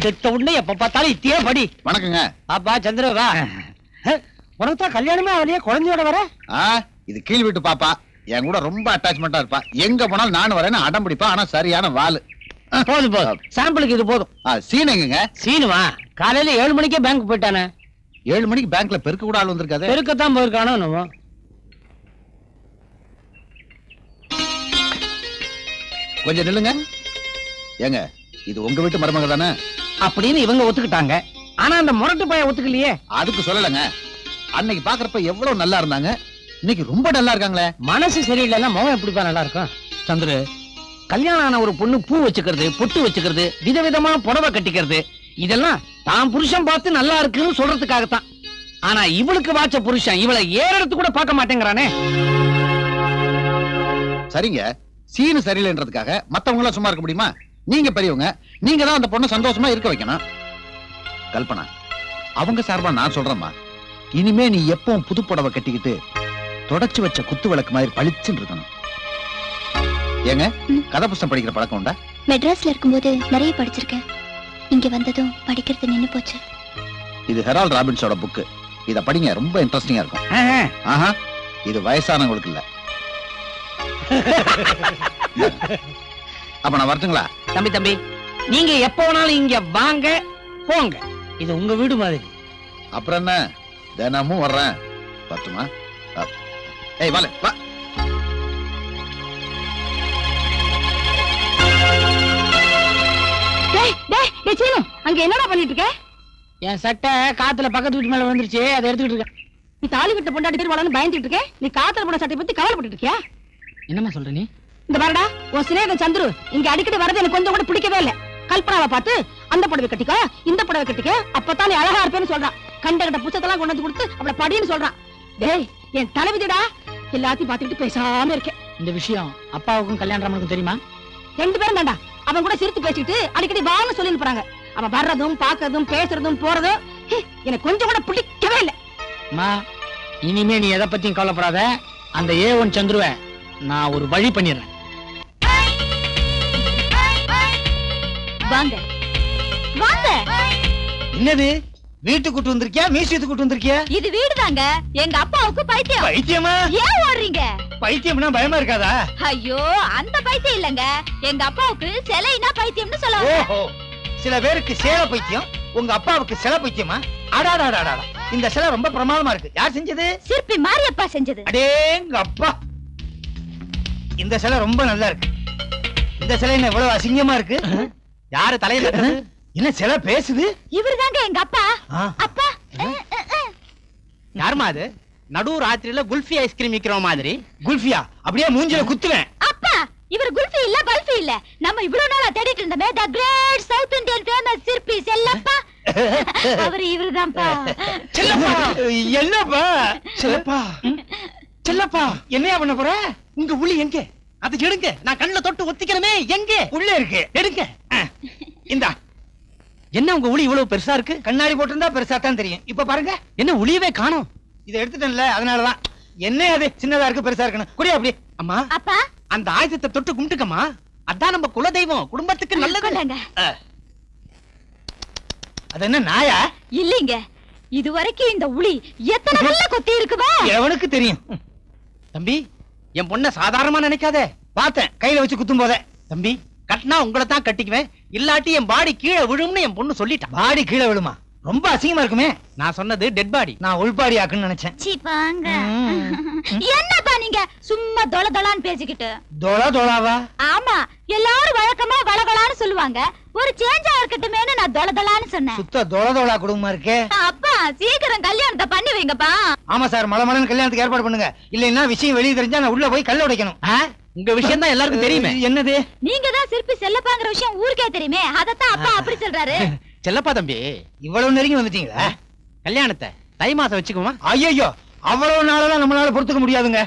செத்த உடனே எப்ப பார்த்தாலும் இத்தியே படி. வணக்கங்க. அப்பா சந்திரவா, உனக்கு தான் கல்யாணமே அவளையே குழந்தையோட வர. இது கீழ் வீட்டு பாப்பா, என் கூட ரொம்ப அட்டாச்மெண்டா இருப்பா. எங்க போனாலும் நானும் வரேன்னு அடம் பிடிப்பா. ஆனா சரியான வாலு. போதும் போதும், சாம்பிளுக்கு இது போதும். சீன் எங்க? சீனுவா காலையில 7 மணிக்கே பேங்க் போயிட்டானே. 7 மணிக்கு பேங்க்ல பெருக்க கூட ஆள் வந்திருக்காது. பெருக்கத்தான் போயிருக்கானோ நம்ம. கொஞ்சம் நில்லுங்க. ஏங்க, இது உங்க வீட்டு மருமக தானே அப்படின்னு இவங்க ஒத்துக்கிட்டாங்க. ஆனா அந்த முரட்டு பையன் ஒத்துக்கலையே. அதுக்கு சொல்லலங்க. அன்னைக்கு பாக்குறப்ப எவ்வளவு நல்லா இருந்தாங்க, இன்னைக்கு ரொம்ப நல்லா இருக்காங்களே. மனசு சரியில்லைன்னா முகம் எப்படிப்பா நல்லா இருக்கும்? சந்திர, கல்யாணம் ஆன ஒரு பொண்ணு பூ வச்சுக்கிறது, பொட்டு வச்சுக்கிறது, விதவிதமா புடவை கட்டிக்கிறது, இதெல்லாம் தான் புருஷன் பார்த்து நல்லா இருக்குன்னு சொல்றதுக்காகத்தான். ஆனா இவளுக்கு வாச்ச புருஷன் இவளை ஏறெடுத்து கூட பார்க்க மாட்டேங்கிறானே. சரிங்க, சீனு சரியில்லைன்றதுக்காக மத்தவங்க எல்லாம் சும்மா இருக்க முடியுமா? நீங்க பெரியவங்க, நீங்க தான் அந்த பொண்ணை சந்தோஷமா இருக்க வைக்கணும். கல்பனா, அவங்க சார்பா நான் சொல்றேம்மா, இனிமே நீ எப்பவும் புது புடவை கட்டிக்கிட்டு தொடச்சு வச்ச குத்து விளக்கு மாதிரி பளிச்சுன்னு இருக்கணும். ஏங்க, கதை புஸ்தகம் படிக்கிற பழக்கம் உண்டா? மெட்ராஸ்ல இருக்கும்போது நிறைய படிச்சிருக்கேன். இங்க வந்ததும் படிக்கிறது நின்னு போச்சு. இது ஹெரால்ட் ராபின்ஸோட புக்கு. இத படிங்க, ரொம்ப இன்ட்ரெஸ்டிங்கா இருக்கும். ஆஹா, இது வயசானவங்களுக்கு இல்ல. அப்ப நான் வரட்டுங்களா? தம்பி தம்பி, நீங்க எப்ப வேணாலும் இங்க வாங்க போங்க, இது உங்க வீடு மாதிரி. அப்புறம் என்ன, தினமும் வர்றேன். பத்துமா? ஏய் வாலே வா. அங்க என்னடா பண்ணிட்டு இருக்க? என் சட்டை காத்துல பக்கத்து வீட்டு மேல விழுந்துருச்சு, அதை எடுத்துக்கிட்டு இருக்கேன். நீ தாலி விட்ட பொண்டாட்டி பேர் வளர்ந்து பயந்துட்டு இருக்க. நீ காத்துல போன சட்டை பத்தி கவலைப்பட்டு இருக்கியா? என்னமா சொல்ற நீ? இந்த பாருடா, உன் சிநேகிதன் சந்துரு இங்க அடிக்கடி வரது எனக்கு கொஞ்சம் கூட பிடிக்கவே இல்ல. கல்பனாவை பார்த்து அந்த புடவை கட்டிக்க, இந்த புடவை கட்டிக்க, அப்பதான் நீ அழகா இருப்பேன்னு சொல்றான். கண்ட கண்ட புத்தகத்தெல்லாம் கொண்டு வந்து கொடுத்து அவளை படின்னு சொல்றான். டேய், என் தலைவிதிடா, எல்லாத்தையும் பார்த்துக்கிட்டு பேசாம இருக்கேன். இந்த விஷயம் அப்பாவுக்கும் கல்யாணம் தெரியுமா? 2 பேரும் தாண்டா. அவன் கூட சிரித்து பேசிட்டு அடிக்கடி வான்னு சொல்லி போறாங்க. அவன் வர்றதும் பாக்குறதும் பேசுறதும் போறதும் எனக்கு கொஞ்சம் கூட பிடிக்கவே இல்லை. இனிமே நீ எதை பத்தியும் கவலைப்படாத. அந்த A1 சந்துருவை நான் ஒரு வழி பண்ணிடுறேன். வாங்க வாங்க. என்னது, வீட்டு கூட்டு வந்திருக்கியா, மியூசியத்துக்கு கூட்டு வந்திருக்கியா? இது வீடுதாங்க. எங்க அப்பாவுக்கு பைத்தியம். பைத்தியமா? ஏன் ஓடுறீங்க? பைத்தியம்னா பயமா இருக்காதா? ஐயோ, அந்த பைத்தியம் இல்லங்க. எங்க அப்பாவுக்கு சிலைனா பைத்தியம்னு சொல்லுவாங்க. ஓஹோ, சில பேருக்கு சேலை பைத்தியம், உங்க அப்பாவுக்கு சிலை பைத்தியமா? அடாடாடாடா, இந்த சிலை ரொம்ப பிரமாதமா இருக்கு. யார் செஞ்சது? சிற்பி மாரியப்பா செஞ்சது. அடேங்க அப்பா, இந்த சிலை ரொம்ப நல்லா இருக்கு. இந்த சிலை என்ன இவ்வளவு அசிங்கமா இருக்கு? யாரு தலையில என்ன சிலை பேசுது? இவர்தாங்க எங்க அப்பா. அப்பா, யாருமா அது? நடு ராத்திரியில குல்ஃபி ஐஸ்கிரீம் விக்கிற மாதிரி. குல்ஃபியா? அப்படியே மூஞ்சில குத்துவேன். அப்பா, இவர் குல்ஃபி இல்ல பல்ஃபி இல்ல. நம்ம இவ்வளவு நாளா தேடிட்டு இருந்தமே தி கிரேட் சவுத் இந்தியன் ஃபேமஸ் சிற்பி செல்லப்பா. அவர் இவர்தான்ப்பா. செல்லப்பா? என்னப்பா செல்லப்பா? செல்லப்பா, என்னையா பண்ண போற? உங்க உளி எங்க? அது எடுங்க, நான் கண்ணுல தொட்டு ஒத்திக்கிறமே. எங்க? உள்ள இருக்கு, எடுங்க. இந்தா. என்ன உங்க உளி இவ்வளவு பெருசா இருக்கு? கண்ணாடி போட்டிருந்தா பெருசா தான் தெரியும். இப்ப பாருங்க, என்ன உளியவே காணோம். இதை எடுத்துட்டேன்ல, அதனாலதான். என்ன அது சின்னதா இருக்கு பெருசா இருக்குன்னு. குடியா அப்படி. அம்மா, அப்பா, அந்த ஆயுதத்தை தொட்டு கும்பிட்டுக்கம்மா. அதான் நம்ம குலதெய்வம், குடும்பத்துக்கு நல்லது. அது என்ன நாயா? இல்லீங்க, இதுவரைக்கும் இந்த உளி எத்தனை நல்ல கொத்தி இருக்குதா எவனுக்கு தெரியும். தம்பி, என் பொண்ண சாதாரணமா நினைக்காதே. பார்த்தேன் கையில வச்சு குத்தும் போதே. தம்பி, கட்டினா உங்களை தான் கட்டிக்குவேன், இல்லாட்டி என் பாடி கீழே விழும்னு என் பொண்ணு சொல்லிட்டான். பாடி கீழே விழுமா? ரொம்ப அசிங்கமா இருக்குமே. நான் சொன்னது டெட் பாடி, நான் உள்பாடி ஆக்குன்னு நினைச்சேன். சீப்பாங்க. என்னப்பா நீங்க சும்மா தொள தொளான்னு பேசிக்கிட்டு? தொள தொளாவா? ஆமா, எல்லாரும் வழக்கமா வளவளான்னு சொல்லுவாங்க. ஒரு சேஞ்சா இருக்கட்டுமேன்னு நான் தொள தொளான்னு சொன்னேன். சுத்த தொள தொளா குடும்பமா இருக்கே. அப்பா, சீக்கிரம் கல்யாணத்தை பண்ணி வைங்கப்பா. ஆமா சார், மலமலன்னு கல்யாணத்துக்கு ஏற்பாடு பண்ணுங்க. இல்லைன்னா விஷயம் வெளியே தெரிஞ்சா நான் உள்ள போய் கல்ல உடைக்கணும். உங்க விஷயம் தான் எல்லாருக்கும் தெரியுமே. என்னது? நீங்க தான் சிற்பி செல்லப்பாங்கிற விஷயம் ஊருக்கே தெரியுமே, அதத்தான் அப்பா அப்படி சொல்றாரு. செல்லப்பா தம்பி, இவ்வளவு நெருங்கி வந்துட்டீங்களா? கல்யாணத்தை தை மாசம் வச்சுக்குமா? ஐயோ, அவ்வளவு நாளெல்லாம் நம்மளால பொறுத்துக்க முடியாதுங்க.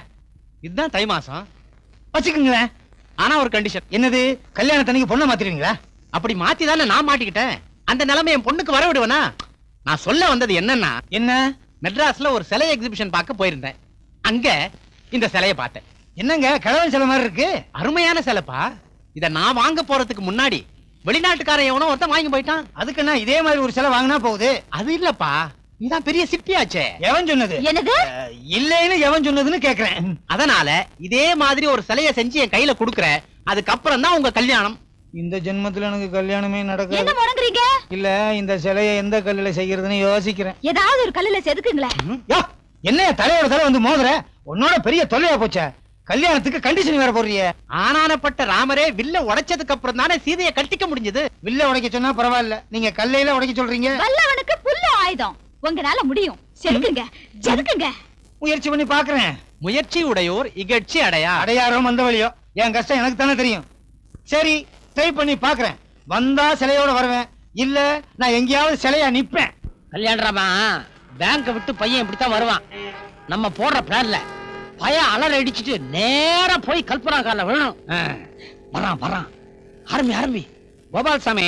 இதுதான் தை மாசம் வச்சுக்குங்களேன். ஆனா ஒரு கண்டிஷன். என்னது? கல்யாணத்தன்னைக்கு பொண்ணை மாத்திடுவீங்களா? அப்படி மாத்தி தானே நான் மாட்டிக்கிட்டேன். அந்த நிலைமை என் பொண்ணுக்கு வர விடுவேனா? நான் சொல்ல வந்தது என்னன்னா, என்ன மெட்ராஸ்ல ஒரு சிலை எக்ஸிபிஷன் பார்க்க போயிருந்தேன். அங்க இந்த சிலையை பார்த்தேன். என்னங்க, கடவுள் சிலை மாதிரி இருக்கு. அருமையான சிலைப்பா. இத நான் வாங்க போறதுக்கு முன்னாடி வெளிநாட்டுக்காரன் எவனோ ஒருத்தன் வாங்கி போயிட்டான். அதுக்குன்னா இதே மாதிரி ஒரு சிலை வாங்கினா போகுது. அது இல்லப்பா, நீதான் பெரிய சிற்பியாச்சே. எவன் சொன்னது? என்னது? இல்லைன்னு எவன் சொன்னதுன்னு கேக்குறேன். அதனால இதே மாதிரி ஒரு சிலைய செஞ்சு என் கையில குடுக்குறேன். அதுக்கப்புறம் தான் உங்க கல்யாணம். இந்த ஜென்மத்துல எனக்கு கல்யாணமே என்ன நடக்காது. முடங்குறீங்க? இல்ல இந்த சிலையை எந்த கல்லுல செய்யறதுன்னு யோசிக்கிறேன். ஏதாவது ஒரு கல்லுல செதுக்குங்களேன். யோ, என்னைய தலையோட தலை வந்து மோதுற? உன்னோட பெரிய தொல்லையா போச்சே. கல்யாணத்துக்கு கண்டிஷன் வேற போடுறிய. ஆனானப்பட்ட ராமரே வில்ல உடைச்சதுக்கு அப்புறம் தானே சீதையை கட்டிக்க முடிஞ்சது. வில்ல உடைக்க சொன்னா பரவாயில்ல, நீங்க கல்லையில உடைக்க சொல்றீங்க. வல்லவனுக்கு புல்லு ஆயுதம். உங்களால முடியும். செதுக்குங்க, செதுக்குங்க. முயற்சி பண்ணி பாக்குறேன். முயற்சி உடையோர் இகழ்ச்சி அடையா. அடையாரோ வந்த வழியோ என் கஷ்டம் எனக்கு தானே தெரியும். சரி, ட்ரை பண்ணி பாக்குறேன். வந்தா சிலையோட வருவேன், இல்ல நான் எங்கேயாவது சிலையா நிப்பேன். கல்யாணராமா, பேங்க விட்டு பையன் இப்படித்தான் வருவான். நம்ம போடுற பிளான்ல பையன் அலற அடிச்சுட்டு நேரா போய் கல்பனா கால விழணும். வரான் வரான். ஆரம்பி. கோபால்சாமி,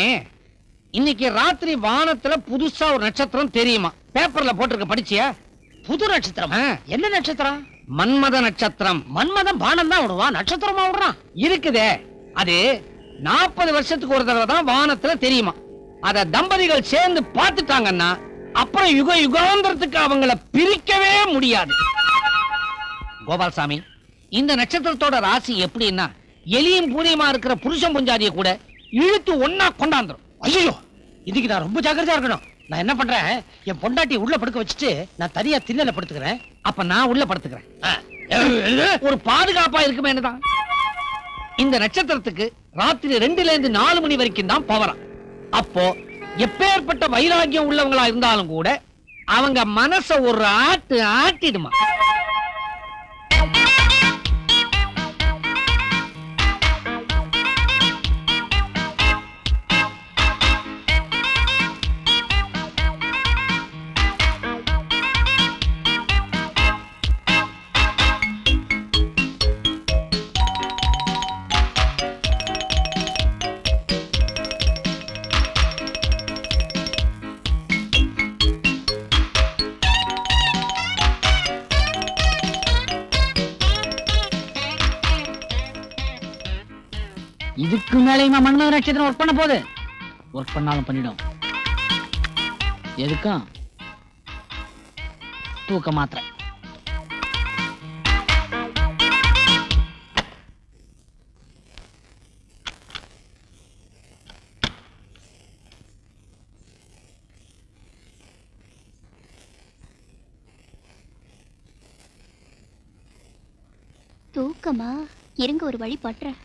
இன்னைக்கு ராத்திரி வானத்துல புதுசா ஒரு நட்சத்திரம் தெரியுமா? பேப்பர்ல போட்டிருக்க, படிச்சியா? புது நட்சத்திரம். என்ன நட்சத்திரம்? மன்மத நட்சத்திரம். மன்மதன் பானம் தான் விடுவான், நட்சத்திரமா விடுறான். இருக்குதே, அது 40 வருஷத்துக்கு ஒரு தடவை தான் வானத்துல தெரியுமா. அத தம்பதிகள் சேர்ந்து பார்த்துட்டாங்கன்னா அப்புறம் யுக யுகாந்திரத்துக்கு அவங்கள பிரிக்கவே முடியாது. கோபால்சாமி, இந்த நட்சத்திரத்தோட ராசி எப்படின்னா எலியும் பூனையுமா இருக்கிற புருஷன் பொஞ்சாதிய கூட இழுத்து ஒன்னா கொண்டாந்துரும். ஐயோ, இதுக்கு நான் ரொம்ப ஜாக்கிரதையா இருக்கணும். நான் என்ன பண்றேன், என் பொண்டாட்டி உள்ள படுக்க வச்சுட்டு நான் தனியா திண்ணல படுத்துக்கிறேன். அப்ப நான் உள்ள படுத்துக்கிறேன். ஒரு பாதுகாப்பா இருக்குமே என்னதான். இந்த நட்சத்திரத்துக்கு ராத்திரி 2ல இருந்து 4 மணி வரைக்கும் தான் பவரா. அப்போ எப்பேற்பட்ட வைராகியம் உள்ளவங்களா இருந்தாலும் கூட அவங்க மனச ஒரு ஆட்டு ஆட்டிடுமா. இதுக்கு மேலேயுமா மன்மத நட்சத்திரம் ஒர்க் பண்ண போகுது? ஒர்க் பண்ணாலும் பண்ணிடும். எதுக்கும் தூக்க மாத்திரை. தூக்கமா? இருங்க, ஒரு வழி பண்றேன்.